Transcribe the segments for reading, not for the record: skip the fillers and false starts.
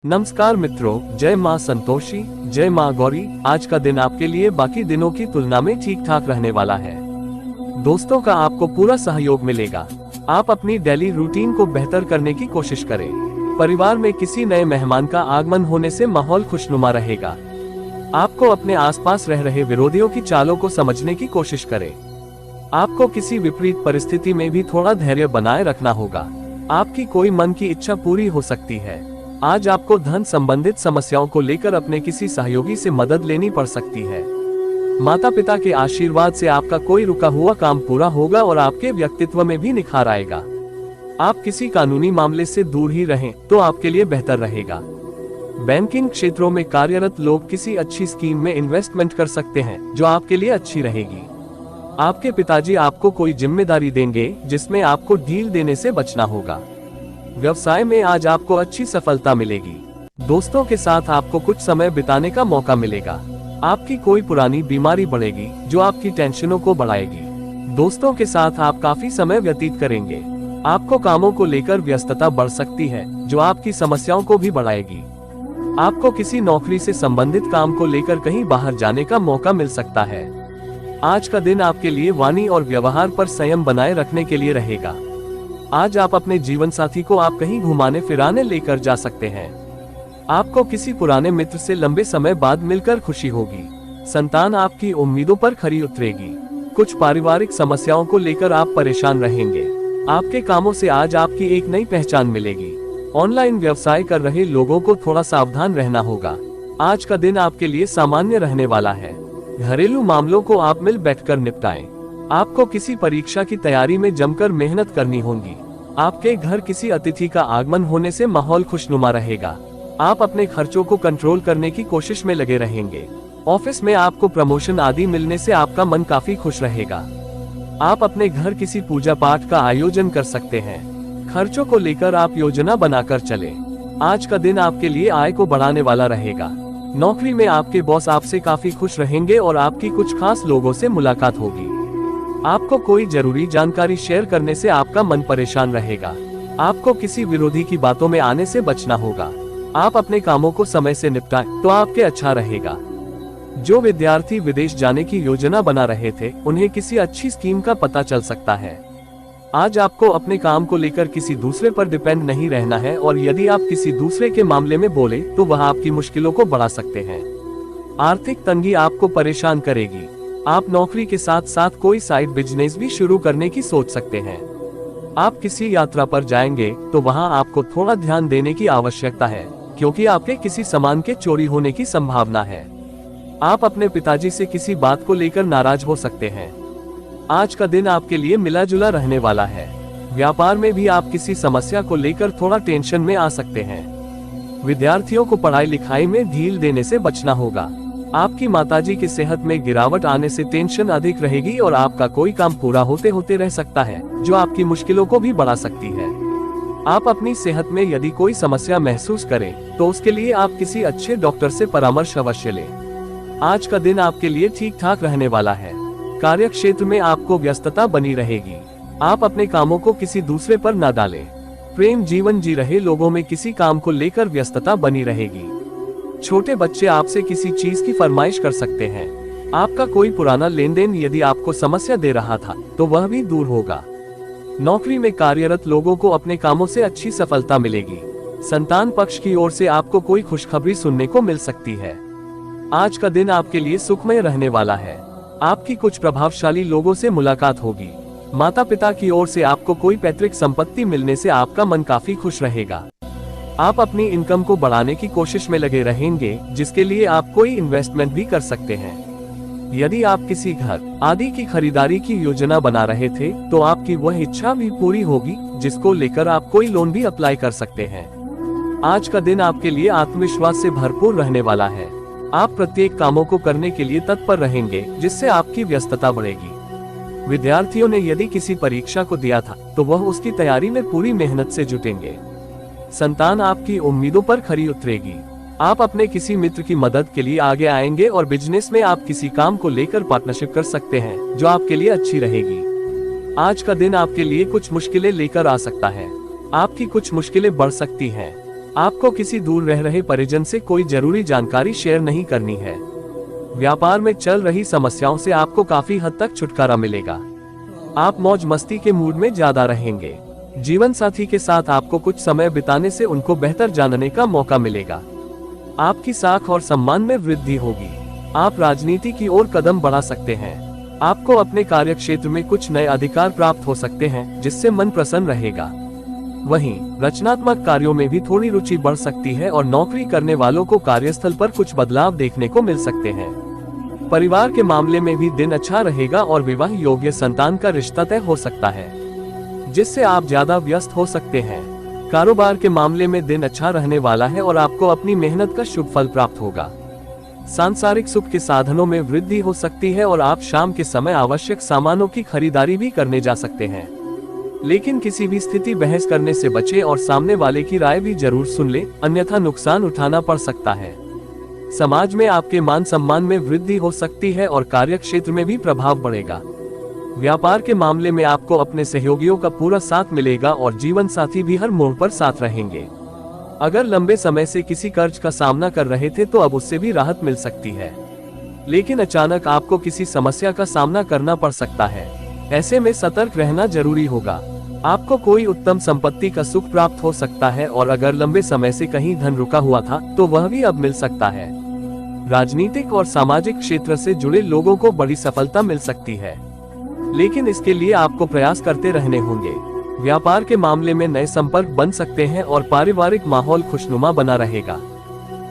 नमस्कार मित्रों, जय माँ संतोषी, जय माँ गौरी। आज का दिन आपके लिए बाकी दिनों की तुलना में ठीक ठाक रहने वाला है। दोस्तों का आपको पूरा सहयोग मिलेगा। आप अपनी डेली रूटीन को बेहतर करने की कोशिश करें। परिवार में किसी नए मेहमान का आगमन होने से माहौल खुशनुमा रहेगा। आपको अपने आसपास रह रहे विरोधियों की चालों को समझने की कोशिश करें। आपको किसी विपरीत परिस्थिति में भी थोड़ा धैर्य बनाए रखना होगा। आपकी कोई मन की इच्छा पूरी हो सकती है। आज आपको धन संबंधित समस्याओं को लेकर अपने किसी सहयोगी से मदद लेनी पड़ सकती है। माता पिता के आशीर्वाद से आपका कोई रुका हुआ काम पूरा होगा और आपके व्यक्तित्व में भी निखार आएगा। आप किसी कानूनी मामले से दूर ही रहें तो आपके लिए बेहतर रहेगा। बैंकिंग क्षेत्रों में कार्यरत लोग किसी अच्छी स्कीम में इन्वेस्टमेंट कर सकते हैं जो आपके लिए अच्छी रहेगी। आपके पिताजी आपको कोई जिम्मेदारी देंगे जिसमें आपको ढील देने से बचना होगा। व्यवसाय में आज आपको अच्छी सफलता मिलेगी। दोस्तों के साथ आपको कुछ समय बिताने का मौका मिलेगा। आपकी कोई पुरानी बीमारी बढ़ेगी जो आपकी टेंशनों को बढ़ाएगी। दोस्तों के साथ आप काफी समय व्यतीत करेंगे। आपको कामों को लेकर व्यस्तता बढ़ सकती है जो आपकी समस्याओं को भी बढ़ाएगी। आपको किसी नौकरी से संबंधित काम को लेकर कहीं बाहर जाने का मौका मिल सकता है। आज का दिन आपके लिए वाणी और व्यवहार पर संयम बनाए रखने के लिए रहेगा। आज आप अपने जीवन साथी को आप कहीं घुमाने फिराने लेकर जा सकते हैं। आपको किसी पुराने मित्र से लंबे समय बाद मिलकर खुशी होगी। संतान आपकी उम्मीदों पर खरी उतरेगी। कुछ पारिवारिक समस्याओं को लेकर आप परेशान रहेंगे। आपके कामों से आज आपकी एक नई पहचान मिलेगी। ऑनलाइन व्यवसाय कर रहे लोगों को थोड़ा सावधान रहना होगा। आज का दिन आपके लिए सामान्य रहने वाला है। घरेलू मामलों को आप मिल बैठकर निपटाएं। आपको किसी परीक्षा की तैयारी में जमकर मेहनत करनी होगी। आपके घर किसी अतिथि का आगमन होने से माहौल खुशनुमा रहेगा। आप अपने खर्चों को कंट्रोल करने की कोशिश में लगे रहेंगे। ऑफिस में आपको प्रमोशन आदि मिलने से आपका मन काफी खुश रहेगा। आप अपने घर किसी पूजा पाठ का आयोजन कर सकते हैं। खर्चों को लेकर आप योजना बनाकर चलें। आज का दिन आपके लिए आय को बढ़ाने वाला रहेगा। नौकरी में आपके बॉस आपसे काफी खुश रहेंगे और आपकी कुछ खास लोगों से मुलाकात होगी। आपको कोई जरूरी जानकारी शेयर करने से आपका मन परेशान रहेगा। आपको किसी विरोधी की बातों में आने से बचना होगा। आप अपने कामों को समय से निपटाएं तो आपके अच्छा रहेगा। जो विद्यार्थी विदेश जाने की योजना बना रहे थे उन्हें किसी अच्छी स्कीम का पता चल सकता है। आज आपको अपने काम को लेकर किसी दूसरे पर डिपेंड नहीं रहना है और यदि आप किसी दूसरे के मामले में बोले तो वह आपकी मुश्किलों को बढ़ा सकते हैं। आर्थिक तंगी आपको परेशान करेगी। आप नौकरी के साथ साथ कोई साइड बिजनेस भी शुरू करने की सोच सकते हैं। आप किसी यात्रा पर जाएंगे तो वहां आपको थोड़ा ध्यान देने की आवश्यकता है क्योंकि आपके किसी सामान के चोरी होने की संभावना है। आप अपने पिताजी से किसी बात को लेकर नाराज हो सकते हैं। आज का दिन आपके लिए मिला जुला रहने वाला है। व्यापार में भी आप किसी समस्या को लेकर थोड़ा टेंशन में आ सकते हैं। विद्यार्थियों को पढ़ाई लिखाई में ढील देने से बचना होगा। आपकी माताजी की सेहत में गिरावट आने से टेंशन अधिक रहेगी और आपका कोई काम पूरा होते होते रह सकता है जो आपकी मुश्किलों को भी बढ़ा सकती है। आप अपनी सेहत में यदि कोई समस्या महसूस करें तो उसके लिए आप किसी अच्छे डॉक्टर से परामर्श अवश्य लें। आज का दिन आपके लिए ठीक ठाक रहने वाला है। कार्य क्षेत्र में आपको व्यस्तता बनी रहेगी। आप अपने कामों को किसी दूसरे पर न डालें। प्रेम जीवन जी रहे लोगों में किसी काम को लेकर व्यस्तता बनी रहेगी। छोटे बच्चे आपसे किसी चीज की फरमाइश कर सकते हैं। आपका कोई पुराना लेन देन यदि आपको समस्या दे रहा था तो वह भी दूर होगा। नौकरी में कार्यरत लोगों को अपने कामों से अच्छी सफलता मिलेगी। संतान पक्ष की ओर से आपको कोई खुशखबरी सुनने को मिल सकती है। आज का दिन आपके लिए सुखमय रहने वाला है। आपकी कुछ प्रभावशाली लोगों से मुलाकात होगी। माता पिता की ओर से आपको कोई पैतृक संपत्ति मिलने से आपका मन काफी खुश रहेगा। आप अपनी इनकम को बढ़ाने की कोशिश में लगे रहेंगे जिसके लिए आप कोई इन्वेस्टमेंट भी कर सकते हैं। यदि आप किसी घर आदि की खरीदारी की योजना बना रहे थे तो आपकी वह इच्छा भी पूरी होगी जिसको लेकर आप कोई लोन भी अप्लाई कर सकते हैं। आज का दिन आपके लिए आत्मविश्वास से भरपूर रहने वाला है। आप प्रत्येक कामों को करने के लिए तत्पर रहेंगे जिससे आपकी व्यस्तता बढ़ेगी। विद्यार्थियों ने यदि किसी परीक्षा को दिया था तो वह उसकी तैयारी में पूरी मेहनत से जुटेंगे। संतान आपकी उम्मीदों पर खरी उतरेगी। आप अपने किसी मित्र की मदद के लिए आगे आएंगे और बिजनेस में आप किसी काम को लेकर पार्टनरशिप कर सकते हैं जो आपके लिए अच्छी रहेगी। आज का दिन आपके लिए कुछ मुश्किलें लेकर आ सकता है। आपकी कुछ मुश्किलें बढ़ सकती हैं। आपको किसी दूर रह रहे परिजन से कोई जरूरी जानकारी शेयर नहीं करनी है। व्यापार में चल रही समस्याओं से आपको काफी हद तक छुटकारा मिलेगा। आप मौज मस्ती के मूड में ज्यादा रहेंगे। जीवन साथी के साथ आपको कुछ समय बिताने से उनको बेहतर जानने का मौका मिलेगा। आपकी साख और सम्मान में वृद्धि होगी। आप राजनीति की ओर कदम बढ़ा सकते हैं। आपको अपने कार्य क्षेत्र में कुछ नए अधिकार प्राप्त हो सकते हैं, जिससे मन प्रसन्न रहेगा। वहीं रचनात्मक कार्यों में भी थोड़ी रुचि बढ़ सकती है और नौकरी करने वालों को कार्यस्थल पर कुछ बदलाव देखने को मिल सकते हैं। परिवार के मामले में भी दिन अच्छा रहेगा और विवाह योग्य संतान का रिश्ता तय हो सकता है, जिससे आप ज्यादा व्यस्त हो सकते हैं। कारोबार के मामले में दिन अच्छा रहने वाला है और आपको अपनी मेहनत का शुभ फल प्राप्त होगा। सांसारिक सुख के साधनों में वृद्धि हो सकती है और आप शाम के समय आवश्यक सामानों की खरीदारी भी करने जा सकते हैं। लेकिन किसी भी स्थिति बहस करने से बचे और सामने वाले की राय भी जरूर सुन ले, अन्यथा नुकसान उठाना पड़ सकता है। समाज में आपके मान सम्मान में वृद्धि हो सकती है और कार्य क्षेत्र में भी प्रभाव बढ़ेगा। व्यापार के मामले में आपको अपने सहयोगियों का पूरा साथ मिलेगा और जीवन साथी भी हर मोड़ पर साथ रहेंगे। अगर लंबे समय से किसी कर्ज का सामना कर रहे थे तो अब उससे भी राहत मिल सकती है, लेकिन अचानक आपको किसी समस्या का सामना करना पड़ सकता है। ऐसे में सतर्क रहना जरूरी होगा। आपको कोई उत्तम संपत्ति का सुख प्राप्त हो सकता है और अगर लंबे समय से कहीं धन रुका हुआ था तो वह भी अब मिल सकता है। राजनीतिक और सामाजिक क्षेत्र से जुड़े लोगों को बड़ी सफलता मिल सकती है, लेकिन इसके लिए आपको प्रयास करते रहने होंगे। व्यापार के मामले में नए संपर्क बन सकते हैं और पारिवारिक माहौल खुशनुमा बना रहेगा।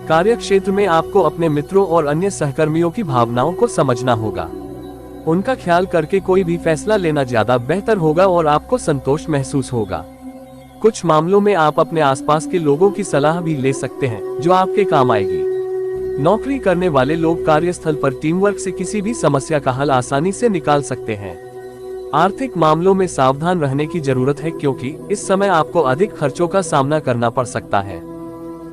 कार्य क्षेत्र में आपको अपने मित्रों और अन्य सहकर्मियों की भावनाओं को समझना होगा। उनका ख्याल करके कोई भी फैसला लेना ज्यादा बेहतर होगा और आपको संतोष महसूस होगा। कुछ मामलों में आप अपने आसपास के लोगों की सलाह भी ले सकते हैं, जो आपके काम आएगी। नौकरी करने वाले लोग कार्यस्थल पर टीम वर्क से किसी भी समस्या का हल आसानी से निकाल सकते हैं। आर्थिक मामलों में सावधान रहने की जरूरत है, क्योंकि इस समय आपको अधिक खर्चों का सामना करना पड़ सकता है।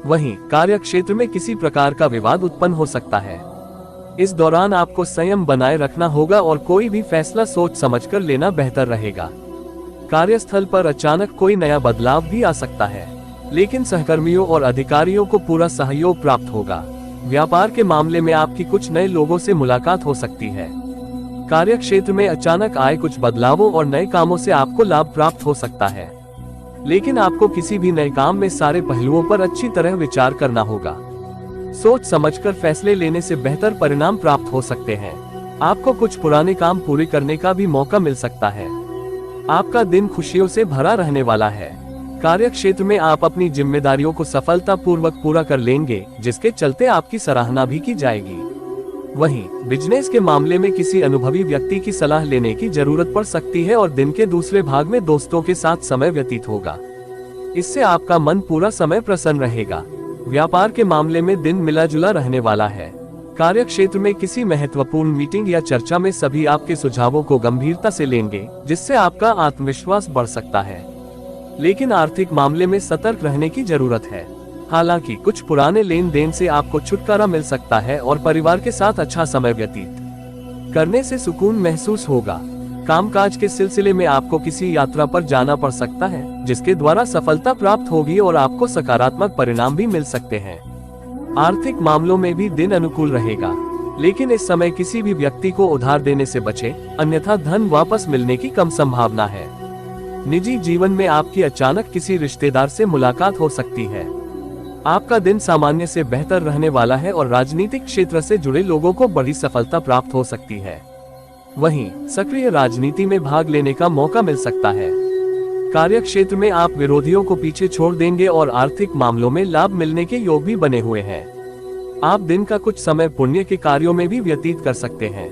वहीं कार्य क्षेत्र में किसी प्रकार का विवाद उत्पन्न हो सकता है। इस दौरान आपको संयम बनाए रखना होगा और कोई भी फैसला सोच समझकर लेना बेहतर रहेगा। कार्यस्थल पर अचानक कोई नया बदलाव भी आ सकता है, लेकिन सहकर्मियों और अधिकारियों को पूरा सहयोग प्राप्त होगा। व्यापार के मामले में आपकी कुछ नए लोगों से मुलाकात हो सकती है। कार्य क्षेत्र में अचानक आए कुछ बदलावों और नए कामों से आपको लाभ प्राप्त हो सकता है, लेकिन आपको किसी भी नए काम में सारे पहलुओं पर अच्छी तरह विचार करना होगा। सोच समझकर फैसले लेने से बेहतर परिणाम प्राप्त हो सकते हैं। आपको कुछ पुराने काम पूरे करने का भी मौका मिल सकता है। आपका दिन खुशियों से भरा रहने वाला है। कार्य क्षेत्र में आप अपनी जिम्मेदारियों को सफलतापूर्वक पूरा कर लेंगे, जिसके चलते आपकी सराहना भी की जाएगी। वहीं बिजनेस के मामले में किसी अनुभवी व्यक्ति की सलाह लेने की जरूरत पड़ सकती है और दिन के दूसरे भाग में दोस्तों के साथ समय व्यतीत होगा। इससे आपका मन पूरा समय प्रसन्न रहेगा। व्यापार के मामले में दिन मिला जुला रहने वाला है। कार्य क्षेत्र में किसी महत्वपूर्ण मीटिंग या चर्चा में सभी आपके सुझावों को गंभीरता से लेंगे, जिससे आपका आत्मविश्वास बढ़ सकता है। लेकिन आर्थिक मामले में सतर्क रहने की जरूरत है। हालांकि कुछ पुराने लेन देन से आपको छुटकारा मिल सकता है और परिवार के साथ अच्छा समय व्यतीत करने से सुकून महसूस होगा। कामकाज के सिलसिले में आपको किसी यात्रा पर जाना पड़ सकता है, जिसके द्वारा सफलता प्राप्त होगी और आपको सकारात्मक परिणाम भी मिल सकते हैं। आर्थिक मामलों में भी दिन अनुकूल रहेगा, लेकिन इस समय किसी भी व्यक्ति को उधार देने से बचें, अन्यथा धन वापस मिलने की कम संभावना है। निजी जीवन में आपकी अचानक किसी रिश्तेदार से मुलाकात हो सकती है। आपका दिन सामान्य से बेहतर रहने वाला है और राजनीतिक क्षेत्र से जुड़े लोगों को बड़ी सफलता प्राप्त हो सकती है। वहीं सक्रिय राजनीति में भाग लेने का मौका मिल सकता है। कार्य क्षेत्र में आप विरोधियों को पीछे छोड़ देंगे और आर्थिक मामलों में लाभ मिलने के योग भी बने हुए हैं। आप दिन का कुछ समय पुण्य के कार्यों में भी व्यतीत कर सकते हैं।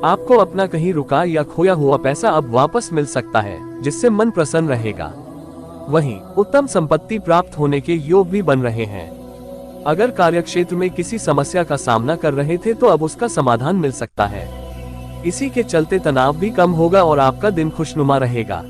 आपको अपना कहीं रुका या खोया हुआ पैसा अब वापस मिल सकता है, जिससे मन प्रसन्न रहेगा। वहीं उत्तम संपत्ति प्राप्त होने के योग भी बन रहे हैं। अगर कार्यक्षेत्र में किसी समस्या का सामना कर रहे थे तो अब उसका समाधान मिल सकता है। इसी के चलते तनाव भी कम होगा और आपका दिन खुशनुमा रहेगा।